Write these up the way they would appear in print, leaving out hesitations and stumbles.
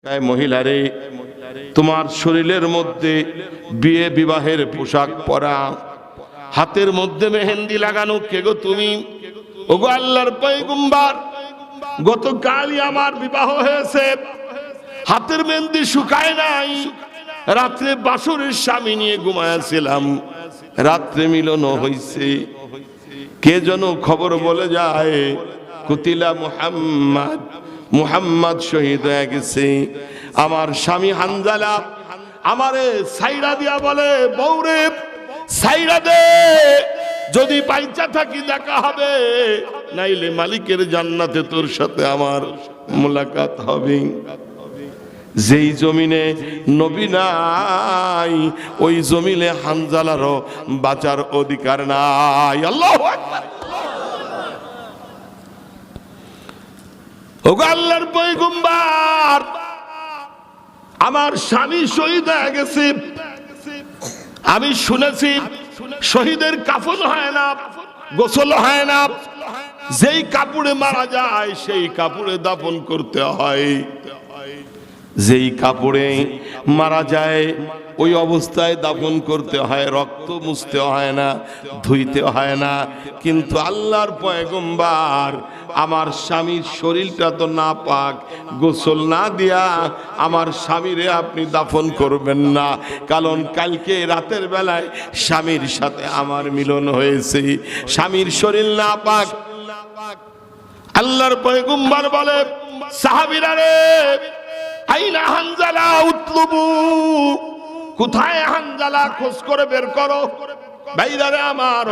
মহিলারে, তোমার শরীরের মধ্যে বিয়ে বিবাহের পোশাক পরা, হাতের মধ্যে মেহেন্দি লাগানো কে গো তুমি? ওগো আল্লাহর পয়গম্বর, গতকালই আমার বিবাহ হয়েছে, হাতের মেহেন্দি শুকায় নাই, রাত্রে বাসরের স্বামী নিয়ে ঘুমায়াছিলাম, রাত্রে মিলন হইছে, কে যেন খবর বলে যায় কুতিলা মুহাম্মদ, মুহাম্মদ শহীদ হয়ে গেছে। আমার স্বামী হানজালা আমারে সাইরা দিয়া বলে, বউরে সাইরা দে, যদি বাইচা থাকি দেখা হবে, নাইলে মালিকের জান্নাতে তোর সাথে আমার মুলাকাত হবে। যেই জমিনে নবী নাই, ওই জমিনে হানজালারও বাঁচার অধিকার নাই। আল্লাহু আকবার। ওগো আল্লাহর পয়গম্বর, আমার স্বামী শহীদ হয়ে গেছে, আমি শুনেছি শহীদের কাফন হয় না, গোসল হয় না, যেই কাপড়ে মারা যায় সেই কাপড়ে দাফন করতে হয়, যেই কাপড়ে মারা যায় ওই অবস্থায় দাফন করতে হয়, রক্ত মুছতে হয় না, ধুইতে হয় না। কিন্তু আল্লাহর পয়গম্বর, আমার স্বামীর শরীরটা তো না পাক, গোসল না দিয়া আমার স্বামীরে আপনি দাফন করবেন না, কারণ কালকে রাতের বেলায় স্বামীর সাথে আমার মিলন হয়েছে, স্বামীর শরীর না পাক। আল্লাহর পয়গম্বর বলে, সাহাবীরা রে, আইনা হানজালা উতলুবু, কোথায় হানজালা, খোঁজ করে বের করো। ভাইরারে আমার,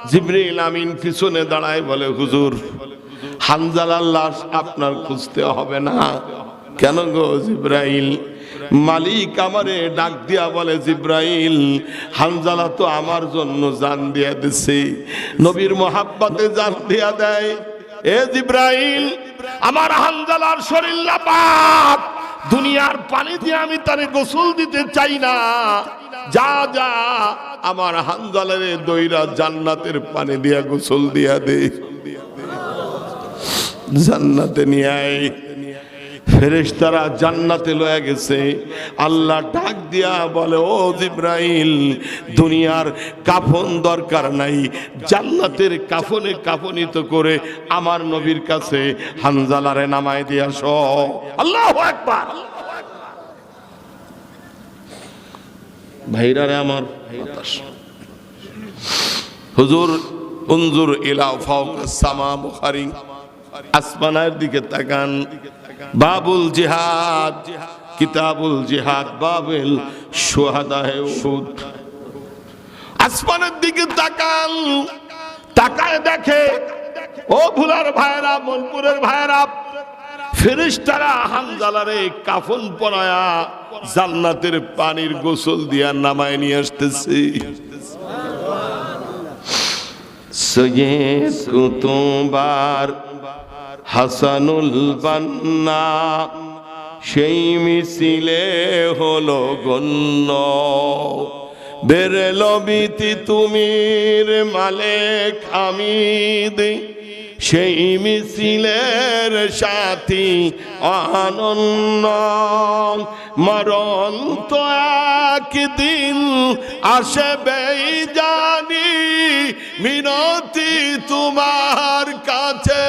জিবরিল আমিন পিছনে দাঁড়ায় বলে, হুজুর হানজালার লাশ আপনার খুঁজতে হবে না। কেন গো জিবরাইল? মালিক আমারে ডাক দিয়া বলে, জিবরাইল হানজালা তো আমার জন্য জান দিয়া দিছে, নবীর মোহাব্বতে জান দিয়া দেয়। এ জিবরাইল, আমার হানজালার শরীর নাপাক, দুনিয়ার পানি দিয়ে আমি তারে গোসল দিতে চাই না, যা যা আমার হানজালারে দইরা জান্নাতের পানি দিয়া গোসল দিয়া দে, জান্নাতে নিয়ে আয়। ফেরেশতারা জান্নাতে লয়ে গেছে। আল্লাহ ডাক দিয়া বলে, ও জিবরাইল, দুনিয়ার কাফন দরকার নাই, জান্নাতের কাফনে কাফনিত করে আমার নবীর কাছে হানজালারে নামায় দিয়া আসো। আল্লাহু আকবার। ভাইরারে আমার, হুজুর উনজুর ইলা ফাওকাস সামা, বুখারী, আসমানের দিকে তাকান, বাবুল জিহাদ, কিতাবুল জিহাদ, বাবুল শুহাদায়ে উহুদ। আসমানের দিকে তাকান, তাকায় দেখে, ও ভুলার ভাইরা, মনপুরের ভাইরা, ফেরেশতারা হানজালারে কাফন পরায়া জান্নাতের পানির গোসল দিয়া নামায় নিয়ে আসতেছে। সৈয়দ কুতুবার হাসানুল বান্না সেই মিছিলে হলো গণ্য, বেরেলো বিতি তুমির মালিক হামিদ, সেই মিছিলের সাথী অনন্য। মরণ তো একদিন আসবেই জানি, মিনতি তোমার কাছে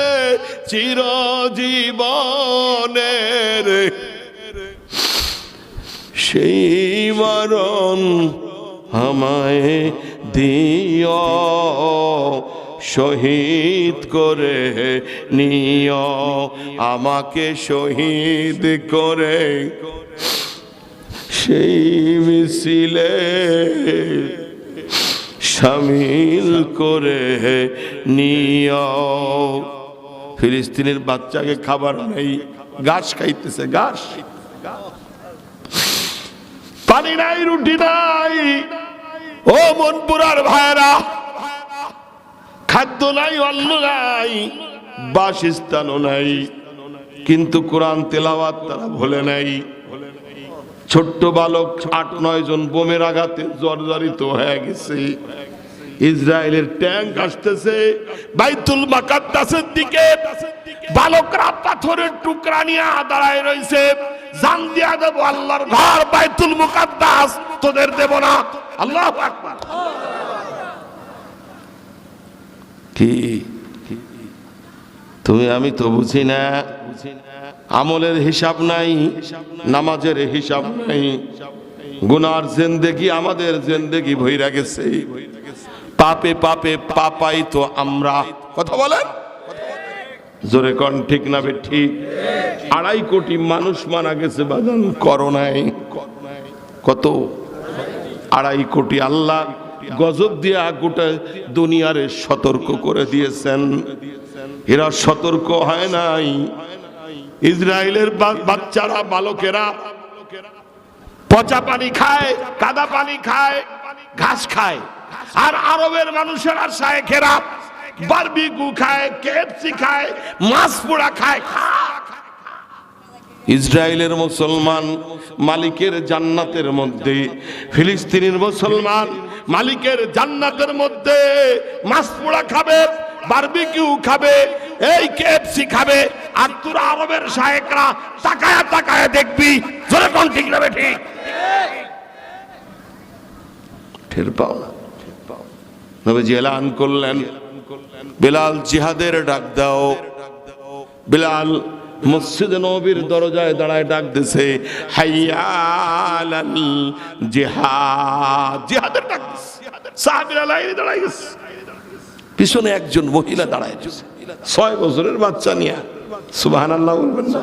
চিরজীবনের, সেই মরণ আমায় দিও, শহীদ করে নিও, আমাকে শহীদ করে সেই মিছিলে শামিল করে নিও। ফিলিস্তিনের বাচ্চাকে খাবার নেই, ঘাস খাইতেছে, ঘাস, পানি নাই, রুটি নাই। ও মনপুরার ভাইরা, খাদ্য নাই, অন্ন নাই, বাসস্থানও নাই, কিন্তু কোরআন তেলাওয়াত তারা ভুলে নাই। ছোট্ট বালক ৮-৯ জন বোমের আঘাতে জর্জরিত হয়ে গেছে। ইসরায়েলের ট্যাঙ্ক আসতেছে বাইতুল মুকাদ্দাসের দিকে, বালকরা পাথরের টুকরা নিয়ে দাঁড়ায় রয়েছে। দিয়া দেব আল্লাহর ঘর বাইতুল মুকাদ্দাস, তোদের দেব না। আল্লাহু আকবার। কি তুমি আমি তো বুঝি না, আমলের হিসাব নাই, নামাজের হিসাব নাই, গুনার জিন্দেগি আমাদের জিন্দেগি ভইরা গেছে, পাপে পাপে পাপাই তো আমরা। কথা বলেন জোরে কোন ঠিক না ঠিক? 2.5 কোটি মানুষ মারা গেছে বাজান করোনায়। কত? 2.5 কোটি। আল্লাহ গজব দিয়া গোটা দুনিয়ারে সতর্ক করে দিয়েছেন, এরা সতর্ক হয় নাই। ইসরায়েলের বাচ্চারা, বালকেরা পচা পানি খায়, কাদা পানি খায়, ঘাস খায়, আর আরবের মানুষেরা শায়েখেরা বারবিকিউ খায়, কেএফসি খায়, মাছ পোড়া খায়। ইসরায়েলের মুসলমান মালিকের জান্নাতের মধ্যে, ফিলিস্তিনের মুসলমান মালিকের জান্নাতের মধ্যে মাছ পোড়া খাবে, বারবিকিউ খাবে, এই কেএফসি খাবে, আর তোরা আরবের শায়েখরা তাকায়া তাকায়া দেখবি। জোরে কোন ঠিক না ঠিক? টের পাও না? নবীজি এলান করলেন, বিলাল জিহাদের ডাক দাও। বিলাল মসজিদে নববীর দরজায় দাঁড়ায় ডাক দিছে, হাইয়া আলাল জিহাদ। জিহাদের ডাক দিছে। সাহাবীরা লাইনে দাঁড়ায় গেছে, পিছনে একজন মহিলা দাঁড়ায় গেছে 6 বছরের বাচ্চা নিয়ে। সুবহানাল্লাহ বলবেন না?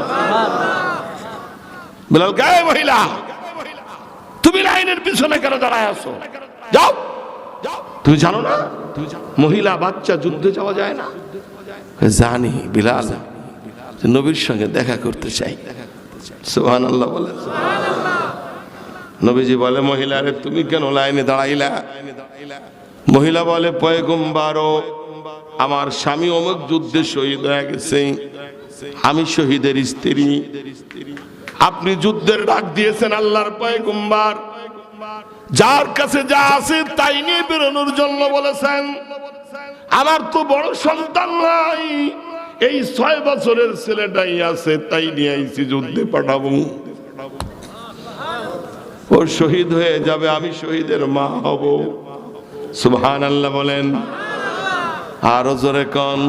বিলাল গায়ে, মহিলা তুমি লাইনের পিছনে কেন দাঁড়ায় আছো? যাও। তুমি জানো না মহিলা বাচ্চা যুদ্ধে যাওয়া যায় না? জানি বিলাল, নবীর সঙ্গে দেখা করতে চাই। সুবহানাল্লাহ বলেন। নবীজি বলে, মহিলারে তুমি কেন লাইনে দাঁড়াইলা? মহিলা বলে, পয়গম্বর, আমার স্বামী অমুক যুদ্ধে শহীদ হয়ে গেছে, আমি শহীদের স্ত্রী। আপনি যুদ্ধের ডাক দিয়েছেন আল্লাহর পয়গম্বর, যার কাছে যা আছে তাই নিয়ে বেরোনোর জন্য বলেছেন। আমার তো বড় সন্তান নাই, এই 6 বছরের ছেলেটাই আছে, তাই নিয়ে আইছি যুদ্ধে পাঠাবো। ও শহীদ হয়ে যাবে, আমি শহীদের মা হব। সুবহানাল্লাহ বলেন। আরো জোরে কোন।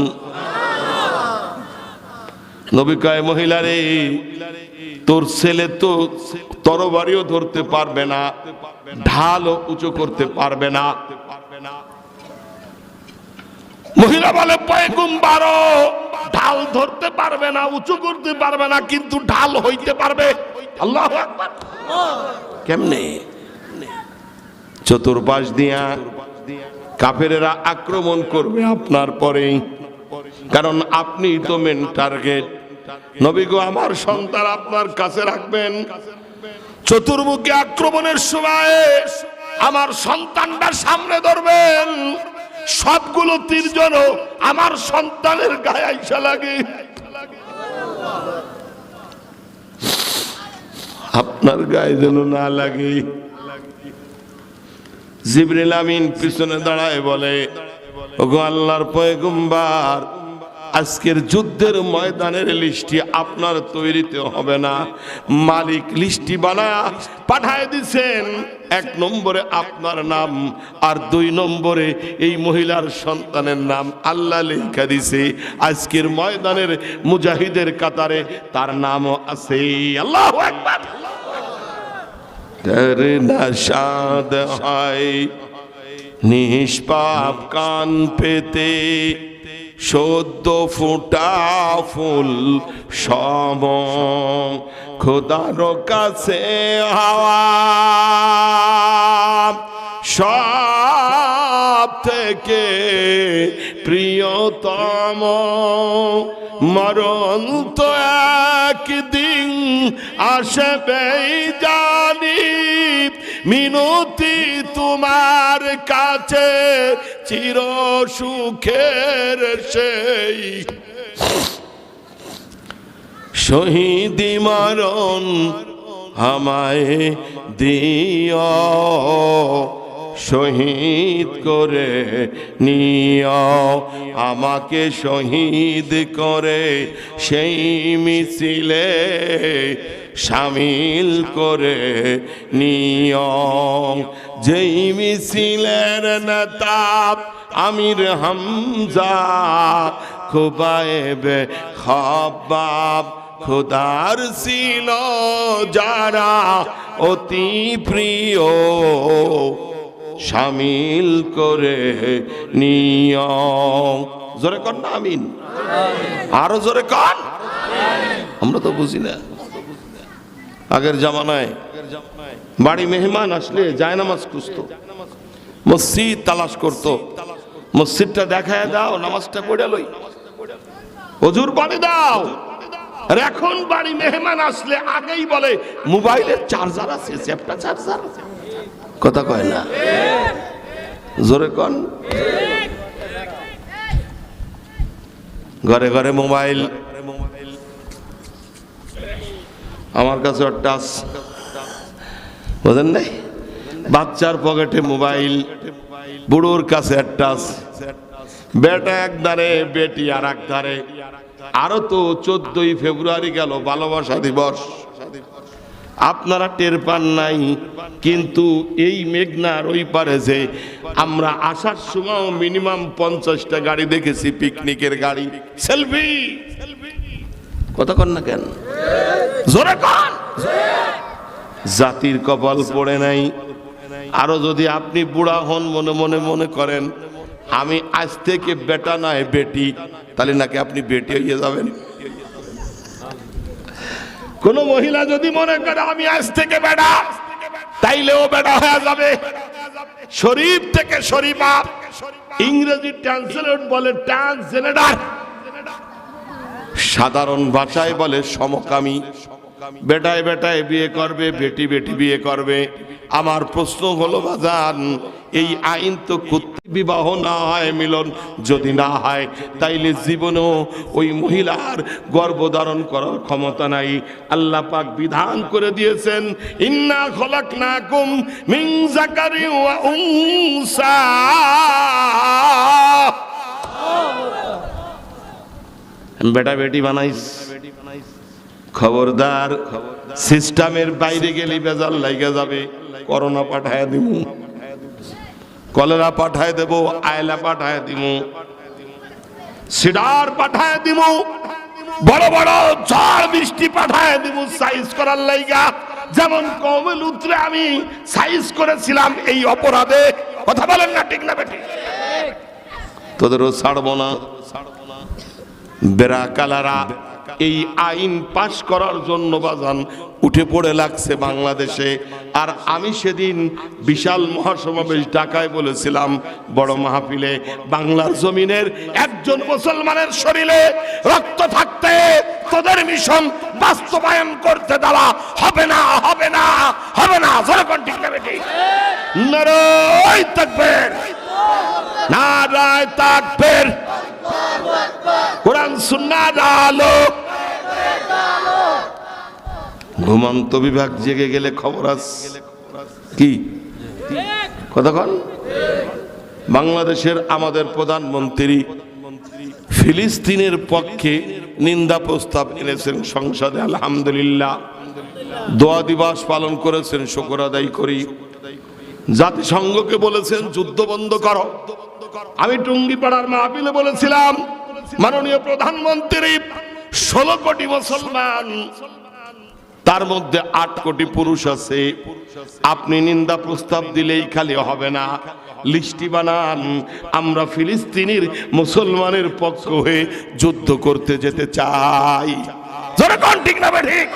নবী কয়, মহিলা রে, তোর ছেলে তো তরবারিও ধরতে পারবে না, ঢালও উঁচু করতে পারবে না। মহিলা বলে, পয়গম্বর, ঢাল ধরতে পারবে না, উঁচু করতে পারবে না, কিন্তু ঢাল হইতে পারবে। আল্লাহু আকবার। কেমনে? চতুর্পাশ দিয়া কাফেরেরা আক্রমণ করবে আপনার পরে, কারণ আপনি তো মেন টার্গেট। নবী গো, আমার সন্তান আপনার কাছে রাখবেন, চতুর্মুখী আক্রমণের সময় আমার সন্তানটা সামনে ধরবেন, সবগুলো তীর যেন আমার সন্তানের গায়ে আইসা লাগে। আপনার গায়ে যেন না লাগে। জিবরিল আমিন পিছনে দাঁড়ায় বলে, ওগো আল্লাহর পয়গম্বর, আজকের যুদ্ধের ময়দানের লিস্টি আপনার তৈরিতে হবে না, মালিক লিস্টি বানায়া পাঠায় দিছেন। 1 নম্বরে আপনার নাম, আর 2 নম্বরে এই মহিলার সন্তানের নাম আল্লাহ লেখা দিছে। আজকের ময়দানের মুজাহিদের কাতারে তার নামও আছে। আল্লাহু আকবার। তার নাশাদ হয় নিষ্পাপ কান পেতে, সদ্য ফোটা ফুল সম, খোদার কাছে হাওয়া সব থেকে প্রিয়তম। মরণ তো একদিন আসবেই জানি, মিনতি তোমার কাছে চির সুখের সেই শহীদি মরণ আমায় দিও, শহীদ করে নিও আমাকে, শহীদ করে সেই মিছিলে শামিল করে নিয়ম। যেই মিছিলের নেতা আমির হামজা, খুবাইবে খাব্বাব খোদার ছিল যারা অতি প্রিয়, শামিল করে নিয়ম। জোরে কর না আমিন, আরো জোরে কর। আমরা তো বুঝি না। আগের জামানায় বাড়ি মেহমান আসলে জায়নামাজ খুঁজতো, মসজিদ তালাশ করতো, মসজিদটা দেখায় দাও, নামাজটা পড়ে লই, হুজুর পানি দাও। আর এখন বাড়ি মেহমান আসলে আগেই বলে মোবাইলের চার্জার আছে, চ্যাপটা চার্জার। কথা কয় না, জোরে কন। ঘরে ঘরে মোবাইল, আমার কাছে টাচ, বুঝেন নাই? বাচ্চার পকেটে মোবাইল, বুড়োর কাছে টাচ, বেটা এক ধারে, বেটি আর এক ধারে। আরো তো 14ই ফেব্রুয়ারি গেল, ভালোবাসা দিবস। আপনারা টের পান নাই, কিন্তু এই মেঘনার ওই পারে যে আমরা আসার সময় মিনিমাম 50টা গাড়ি দেখেছি, পিকনিকের গাড়ি, সেলফি। কথা কন না কেন, জোরে কন। জাতির কপাল পড়ে নাই। আরো যদি আপনি বুড়া হন, মনে মনে মনে করেন আমি আজ থেকে বেটা নয় বেটি, তাহলে নাকি আপনি বেটি হয়ে যাবেন। কোন মহিলা যদি মনে করে আমি আজ থেকে বেটা, তাইলেও বেটা হয়ে যাবে। শরীফ থেকে শরীফা, ইংরেজি ট্রান্সলেট বলে ট্রান্সজেন্ডার, সাধারণ ভাষায় বলে সমকামী। বেটায় বেটায় বিয়ে করবে, বেটি বেটি বিয়ে করবে। আমার প্রশ্ন হলো বাজান, এই আইন তো বিবাহ না হয়, মিলন যদি না হয়, তাইলে জীবনেও ওই মহিলার গর্ভধারণ করার ক্ষমতা নাই। আল্লাহ পাক বিধান করে দিয়েছেন, ইন্না খলাকনাকুম মিন যাকারিন ওয়া উনসা। বেটা বেটি বানাইস, খবরদার সিস্টেমের বাইরে গেলে বেজাল লাইগা যাবে। করোনা পাঠায় দিব, কলেরা পাঠায় দেব, আয়লা পাঠায় দিব, সিডার পাঠায় দিব, বড় বড় ঝড় বৃষ্টি পাঠায় দিব সাইজ করার লাইগা। যেমন কওমে লুতরে আমি সাইজ করেছিলাম এই অপরাধে। কথা বলেন না ঠিক না বেটি? তোদেরও ছাড়বো না। বেড়া কালারা এই আইন পাশ করার জন্য বাজান উঠে পড়ে লাগছে বাংলাদেশে। আর আমি সেদিন বিশাল মহাসমাবেশ ঢাকায় বলেছিলাম, বড় মাহফিলে, বাংলার জমিনের একজন মুসলমানের শরীরে রক্ত থাকতে তোদের মিশন বাস্তবায়ন করতে দেওয়া হবে না, হবে না, হবে না। জনগণ ঠিক না বেটি? নারায়ে তাকবীর, নারায়ে তাকবীর। কোরআন সুন্নাহর আলো। ঘুমন্ত বিভাগ জেগে গেলে খবর আছে কি? কথা কন। বাংলাদেশের আমাদের প্রধানমন্ত্রী ফিলিস্তিনের পক্ষে নিন্দা প্রস্তাব এনেছেন সংসদে, আলহামদুলিল্লাহ। দোয়া দিবস পালন করেছেন, শুকর আদায় করি। জাতিসংঘকে বলেছেন যুদ্ধ বন্ধ করো। আমি টুঙ্গিপাড়ার মাহফিলে বলেছিলাম, মাননীয় প্রধানমন্ত্রী 16 কোটি মুসলমান, তার মধ্যে 8 কোটি পুরুষ আছে। আপনি নিন্দা প্রস্তাব দিলেই খালি হবে না, লিস্টি বানান। আমরা ফিলিস্তিনের মুসলমানের পক্ষ হয়ে যুদ্ধ করতে যেতে চাই। জোরে কোন ঠিক না ঠিক?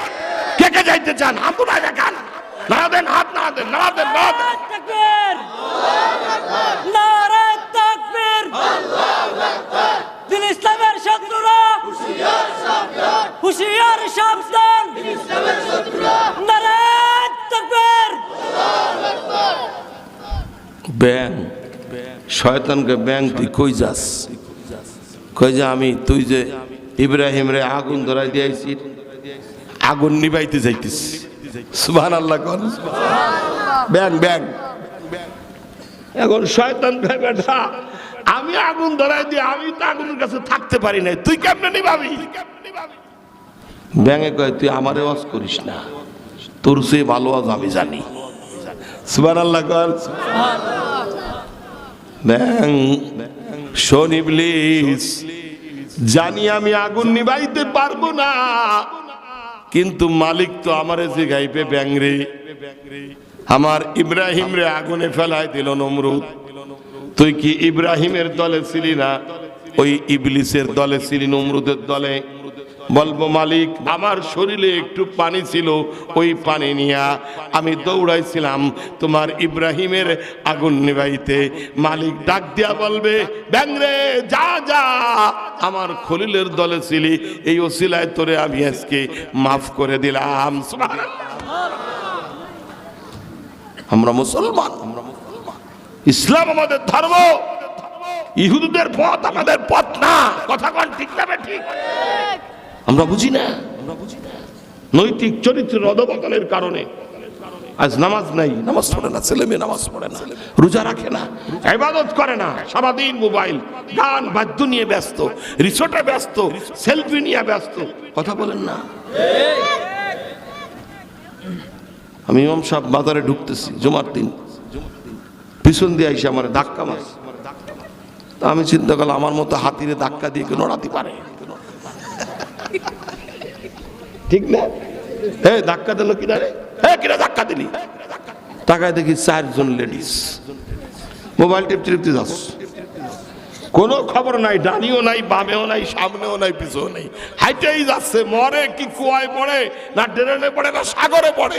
কে কে যাইতে চান? হাত না দেখান, না দেন, হাত না দেন, না দেন, না দেন। তাকবীর, নারে তাকবীর, আল্লাহু আকবার। দিন ইসলামের শত্রুরা হুঁশিয়ার সাবধান, হুঁশিয়ার সাবধান। দিন ইসলামের শত্রুরা নারে তাকবীর, আল্লাহু আকবার। ব্যাং শয়তানকে, ব্যাং তুই কই যাস? কই যা আমি, তুই যে ইব্রাহিম রে আগুন ধরাই দিয়েছি, আগুন নিবাইতে যাইতিস। সুবহানাল্লাহ কোন ব্যাং ব্যাং। এখন শয়তান ভাই বেটা, আমি আগুন ধরাই দিই, আমি তো আগুনের কাছে থাকতে পারি না, তুই কেমনে নিবাবি? ব্যাঙে কয় তুই আমারে ওয়াজ করিস না, তোর চেয়ে ভালো আজ আমি জানি। সুবহানাল্লাহ কর। ব্যাং শোন ইবলিস, জানি আমি আগুন নিভাইতে পারবো না, কিন্তু মালিক তো আমারে জিগাইবে ব্যাং রে। আমার ইব্রাহিম রে আগুনে ফেলাই দিল নমরুদ, তুই কি ইব্রাহিমের দলে ছিলি না ওই ইবলিসের দলে ছিলি, নমরুদের দলে? বলবো মালিক আমার শরীরে একটু পানি ছিল, ওই পানি নিয়া আমি দৌড়াইছিলাম তোমার ইব্রাহিমের আগুন নিভাইতে। মালিক ডাক দিয়া বলবে ব্যাংরে যা যা, আমার খলিলের দলে ছিলি, এই ওসিলায় তোরে আমি আজকে মাফ করে দিলাম। আমরা মুসলমান, ইসলাম আমাদের ধর্ম, ইহুদিদের পথ আমাদের পথ না। কথা কোন ঠিক না ঠিক? আমরা বুঝি না, নৈতিক চরিত্রের অধঃপতনের কারণে আজ নামাজ নাই, নামাজ পড়ে না, ছেলে মেয়ে নামাজ পড়ে না, রোজা রাখে না, ইবাদত করে না, সারাদিন মোবাইল গান বাদ্য নিয়ে ব্যস্ত, রিসোর্টে ব্যস্ত, সেলফি নিয়ে ব্যস্ত। কথা বলেন না। আমি ইমাম সাহেব বাজারে ঢুকতেছি জুমার দিন, পিছন দিয়ে আইসে আমার ধাক্কা মার। আমি চিন্তা করলাম আমার মতো হাতিরে ধাক্কা দিয়ে কেউ নড়াতে পারে? ঠিক না? হ্যাঁ ধাক্কা দিল কিনা রে, হ্যাঁ কিনা ধাক্কা দিলি? টাকায় দেখি 4 জন লেডিস মোবাইল টিপতে টিপতে যাচ্ছে, কোনো খবর নাই, ডানিও নাই, বামেও নাই, সামনেও নাই, পিছনেও নাই, হাইটেই যাচ্ছে। মরে কি কুয়ায় পড়ে, না ড্রেনে পড়ে, না সাগরে পড়ে,